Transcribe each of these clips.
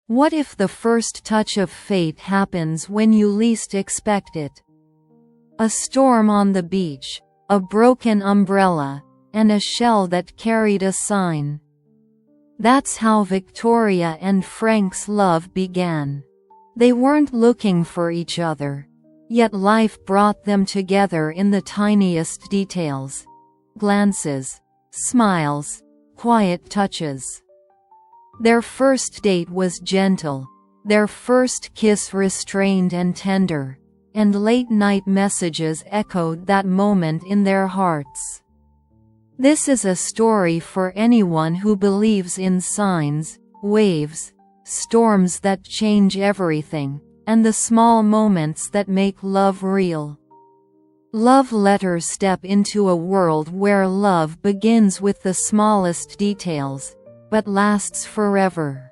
What if the first touch of fate happens when you least expect it? A storm on the beach, a broken umbrella, and a shell that carried a sign. That's how Victoria and Frank's love began. They weren't looking for each other, yet life brought them together in the tiniest details. Glances, smiles, quiet touches. Their first date was gentle, their first kiss restrained and tender, and late-night messages echoed that moment in their hearts. This is a story for anyone who believes in signs, waves, storms that change everything, and the small moments that make love real. Love letters step into a world where love begins with the smallest details, but lasts forever.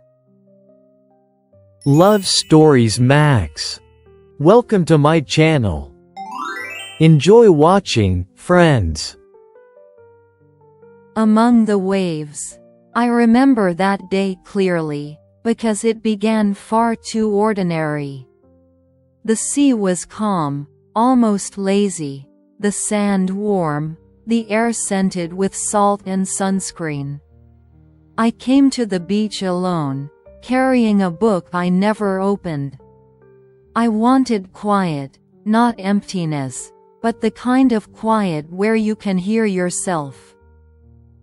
Love Stories Max. Welcome to my channel. Enjoy watching, friends. Among the waves. I remember that day clearly, because it began far too ordinary. The sea was calm, almost lazy, the sand warm, the air scented with salt and sunscreen. I came to the beach alone, carrying a book I never opened. I wanted quiet, not emptiness, but the kind of quiet where you can hear yourself.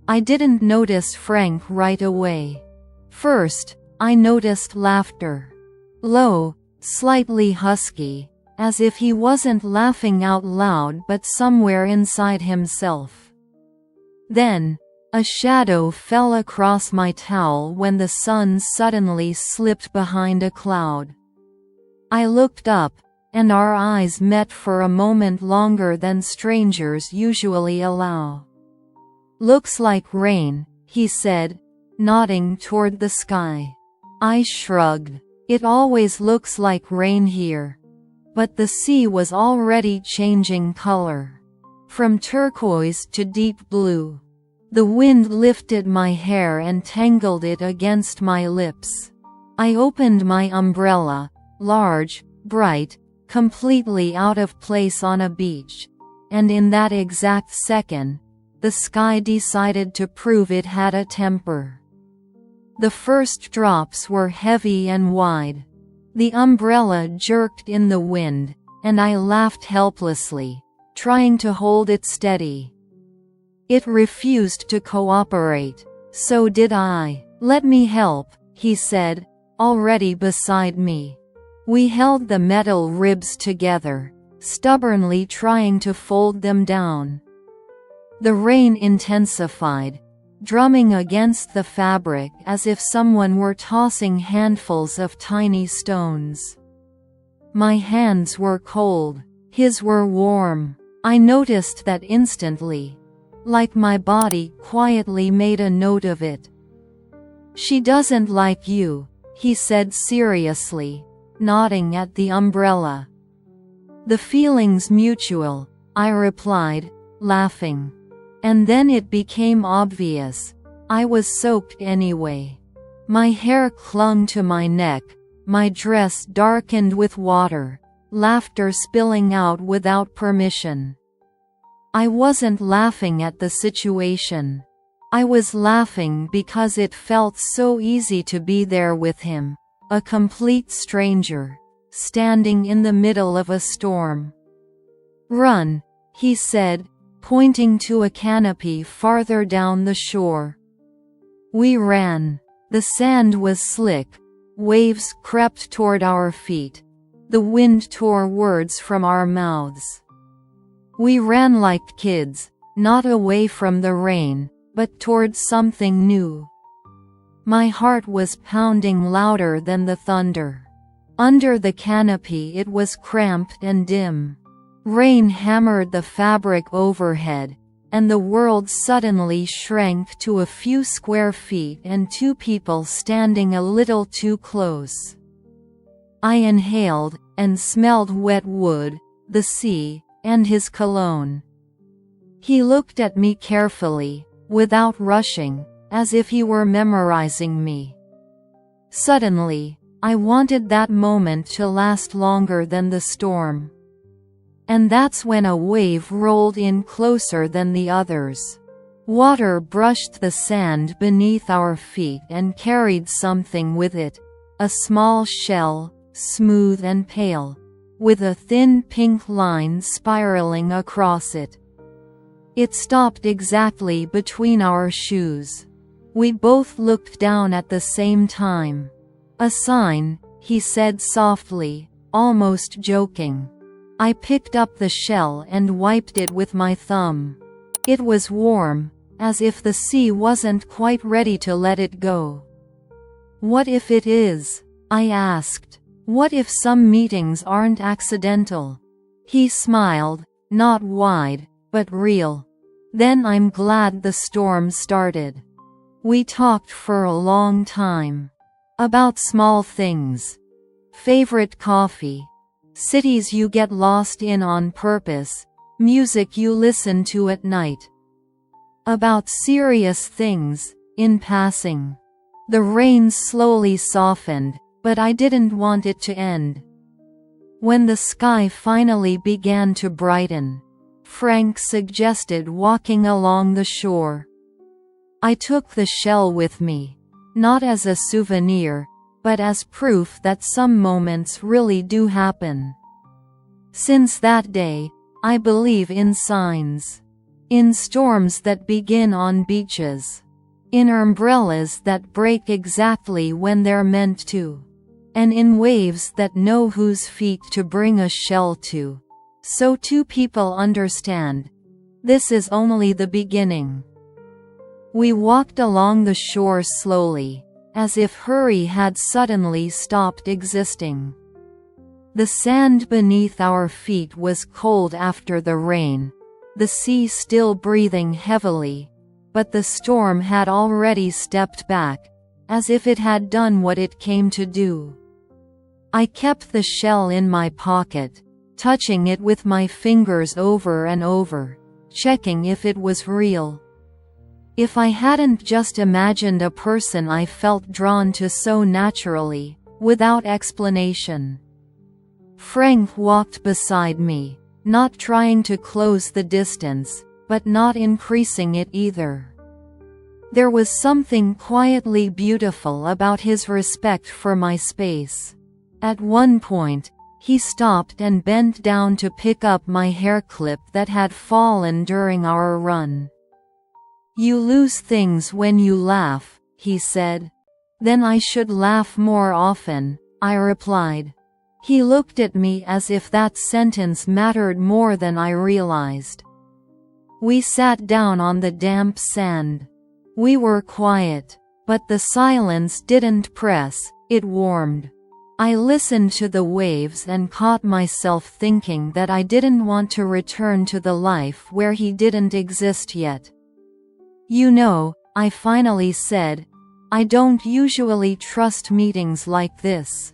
I didn't notice Frank right away. First, I noticed laughter. Low, slightly husky, as if he wasn't laughing out loud but somewhere inside himself. Then, a shadow fell across my towel when the sun suddenly slipped behind a cloud. I looked up, and our eyes met for a moment longer than strangers usually allow. "Looks like rain," he said, nodding toward the sky. I shrugged. It always looks like rain here. But the sea was already changing color. From turquoise to deep blue. The wind lifted my hair and tangled it against my lips. I opened my umbrella, large, bright, completely out of place on a beach, and in that exact second, the sky decided to prove it had a temper. The first drops were heavy and wide. The umbrella jerked in the wind, and I laughed helplessly, trying to hold it steady. It refused to cooperate, so did I. "Let me help," he said, already beside me. We held the metal ribs together, stubbornly trying to fold them down. The rain intensified, drumming against the fabric as if someone were tossing handfuls of tiny stones. My hands were cold, his were warm. I noticed that instantly. Like my body quietly made a note of it. "She doesn't like you," he said seriously, nodding at the umbrella. "The feeling's mutual," I replied, laughing. And then it became obvious. I was soaked anyway. My hair clung to my neck, my dress darkened with water, laughter spilling out without permission. I wasn't laughing at the situation. I was laughing because it felt so easy to be there with him, a complete stranger, standing in the middle of a storm. "Run," he said, pointing to a canopy farther down the shore. We ran. The sand was slick, waves crept toward our feet, the wind tore words from our mouths. We ran like kids, not away from the rain, but toward something new. My heart was pounding louder than the thunder. Under the canopy it was cramped and dim. Rain hammered the fabric overhead, and the world suddenly shrank to a few square feet and two people standing a little too close. I inhaled, and smelled wet wood, the sea, and his cologne. He looked at me carefully, without rushing, as if he were memorizing me. Suddenly, I wanted that moment to last longer than the storm. And that's when a wave rolled in closer than the others. Water brushed the sand beneath our feet and carried something with it, a small shell, smooth and pale, with a thin pink line spiraling across it. It stopped exactly between our shoes. We both looked down at the same time. "A sign," he said softly, almost joking. I picked up the shell and wiped it with my thumb. It was warm, as if the sea wasn't quite ready to let it go. "What if it is?" I asked. "What if some meetings aren't accidental?" He smiled, not wide, but real. "Then I'm glad the storm started." We talked for a long time. About small things. Favorite coffee. Cities you get lost in on purpose. Music you listen to at night. About serious things, in passing. The rain slowly softened, but I didn't want it to end. When the sky finally began to brighten, Frank suggested walking along the shore. I took the shell with me, not as a souvenir, but as proof that some moments really do happen. Since that day, I believe in signs. In storms that begin on beaches. In umbrellas that break exactly when they're meant to. And in waves that know whose feet to bring a shell to. So two people understand. This is only the beginning. We walked along the shore slowly, as if hurry had suddenly stopped existing. The sand beneath our feet was cold after the rain, the sea still breathing heavily, but the storm had already stepped back, as if it had done what it came to do. I kept the shell in my pocket, touching it with my fingers over and over, checking if it was real. If I hadn't just imagined a person I felt drawn to so naturally, without explanation. Frank walked beside me, not trying to close the distance, but not increasing it either. There was something quietly beautiful about his respect for my space. At one point, he stopped and bent down to pick up my hair clip that had fallen during our run. "You lose things when you laugh," he said. "Then I should laugh more often," I replied. He looked at me as if that sentence mattered more than I realized. We sat down on the damp sand. We were quiet, but the silence didn't press, it warmed. I listened to the waves and caught myself thinking that I didn't want to return to the life where he didn't exist yet. "You know," I finally said, "I don't usually trust meetings like this.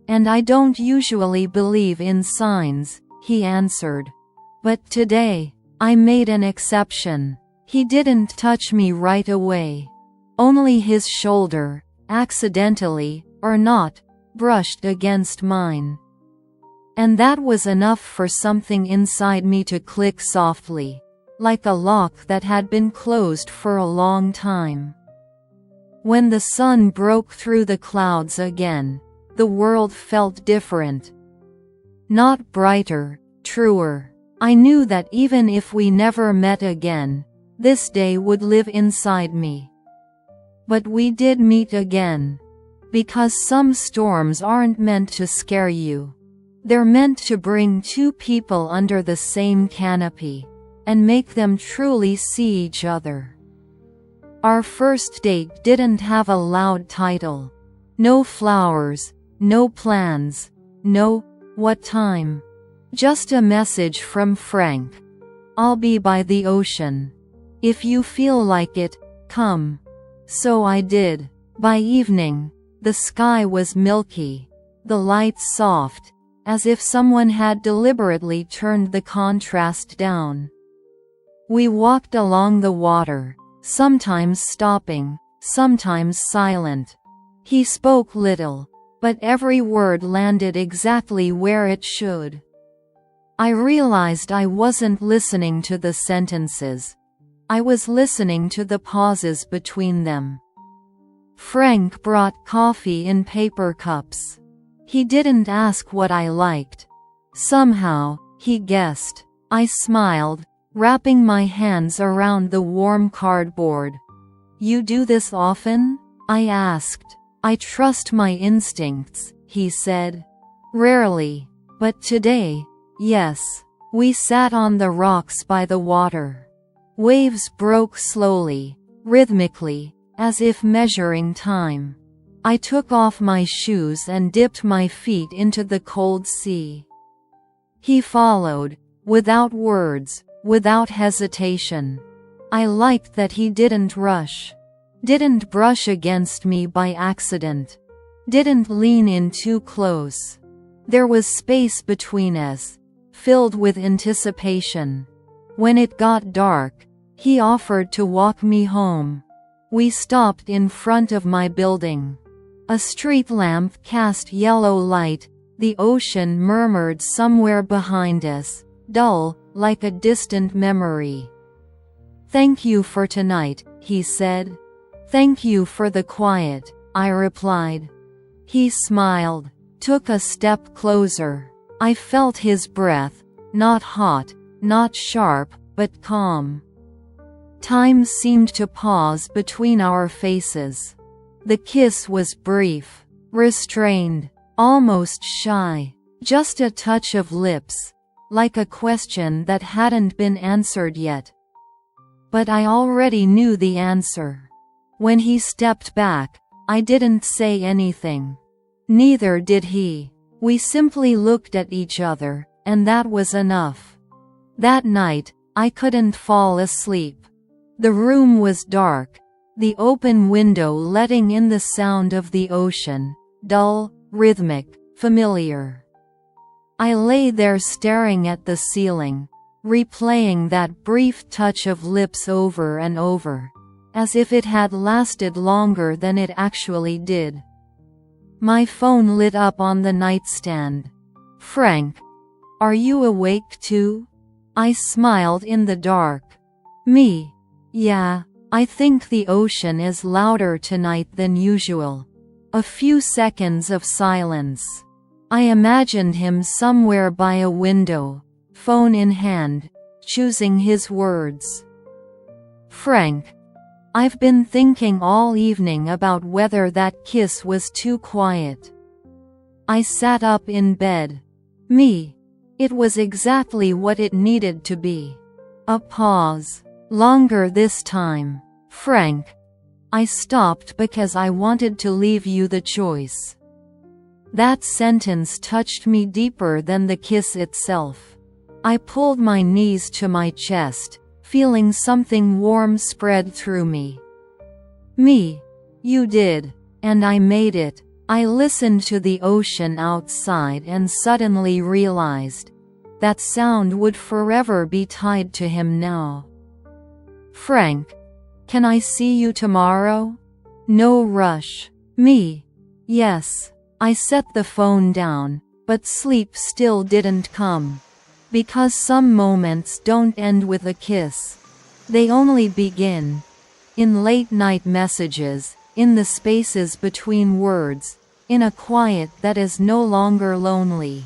And I don't usually believe in signs," he answered. "But today, I made an exception." He didn't touch me right away. Only his shoulder, accidentally, or not, brushed against mine. And that was enough for something inside me to click softly, like a lock that had been closed for a long time. When the sun broke through the clouds again, the world felt different. Not brighter, truer. I knew that even if we never met again, this day would live inside me. But we did meet again. Because some storms aren't meant to scare you. They're meant to bring two people under the same canopy, and make them truly see each other. Our first date didn't have a loud title. No flowers, no plans, no, "What time?" Just a message from Frank. "I'll be by the ocean. If you feel like it, come." So I did. By evening, the sky was milky, the lights soft, as if someone had deliberately turned the contrast down. We walked along the water, sometimes stopping, sometimes silent. He spoke little, but every word landed exactly where it should. I realized I wasn't listening to the sentences. I was listening to the pauses between them. Frank brought coffee in paper cups. He didn't ask what I liked. Somehow, he guessed. I smiled, wrapping my hands around the warm cardboard. "You do this often?" I asked. "I trust my instincts," he said. "Rarely. But today, yes." We sat on the rocks by the water. Waves broke slowly, rhythmically, as if measuring time. I took off my shoes and dipped my feet into the cold sea. He followed, without words, without hesitation. I liked that he didn't rush. Didn't brush against me by accident. Didn't lean in too close. There was space between us, filled with anticipation. When it got dark, he offered to walk me home. We stopped in front of my building. A street lamp cast yellow light, the ocean murmured somewhere behind us, dull, like a distant memory. "Thank you for tonight," he said. "Thank you for the quiet," I replied. He smiled, took a step closer. I felt his breath, not hot, not sharp, but calm. Time seemed to pause between our faces. The kiss was brief, restrained, almost shy, just a touch of lips, like a question that hadn't been answered yet. But I already knew the answer. When he stepped back, I didn't say anything. Neither did he. We simply looked at each other, and that was enough. That night, I couldn't fall asleep. The room was dark, the open window letting in the sound of the ocean, dull, rhythmic, familiar. I lay there staring at the ceiling, replaying that brief touch of lips over and over, as if it had lasted longer than it actually did. My phone lit up on the nightstand. "Frank, are you awake too?" I smiled in the dark. "Me? Yeah, I think the ocean is louder tonight than usual." A few seconds of silence. I imagined him somewhere by a window, phone in hand, choosing his words. "Frank, I've been thinking all evening about whether that kiss was too quiet." I sat up in bed. "Me? It was exactly what it needed to be." A pause. "Longer this time. Frank." I stopped because I wanted to leave you the choice. That sentence touched me deeper than the kiss itself. I pulled my knees to my chest, feeling something warm spread through me. "Me? You did. And I made it." I listened to the ocean outside and suddenly realized that sound would forever be tied to him now. "Frank, can I see you tomorrow?" "No rush." "Me?" "Yes." I set the phone down, but sleep still didn't come. Because some moments don't end with a kiss. They only begin. In late-night messages, in the spaces between words, in a quiet that is no longer lonely.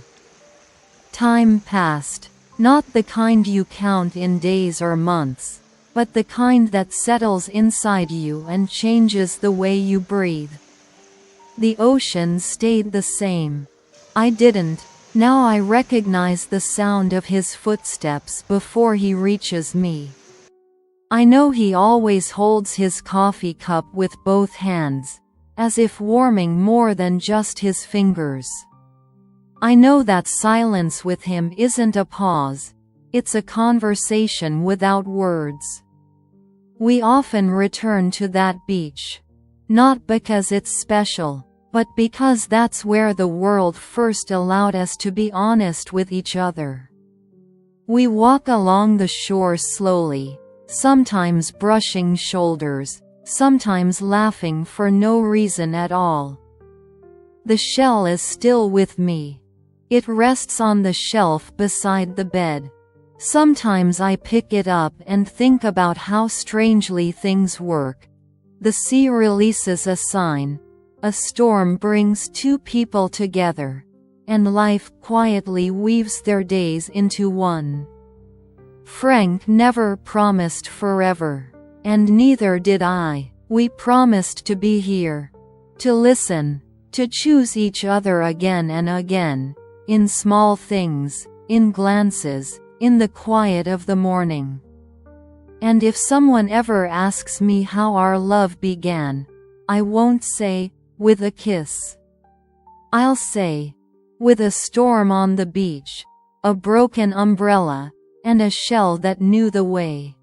Time passed. Not the kind you count in days or months, but the kind that settles inside you and changes the way you breathe. The ocean stayed the same. I didn't. Now I recognize the sound of his footsteps before he reaches me. I know he always holds his coffee cup with both hands, as if warming more than just his fingers. I know that silence with him isn't a pause, it's a conversation without words. We often return to that beach. Not because it's special, but because that's where the world first allowed us to be honest with each other. We walk along the shore slowly, sometimes brushing shoulders, sometimes laughing for no reason at all. The shell is still with me. It rests on the shelf beside the bed. Sometimes I pick it up and think about how strangely things work. The sea releases a sign, a storm brings two people together, and life quietly weaves their days into one. Frank never promised forever, and neither did I. We promised to be here, to listen, to choose each other again and again, in small things, in glances, in the quiet of the morning. And if someone ever asks me how our love began, I won't say, with a kiss. I'll say, with a storm on the beach, a broken umbrella, and a shell that knew the way.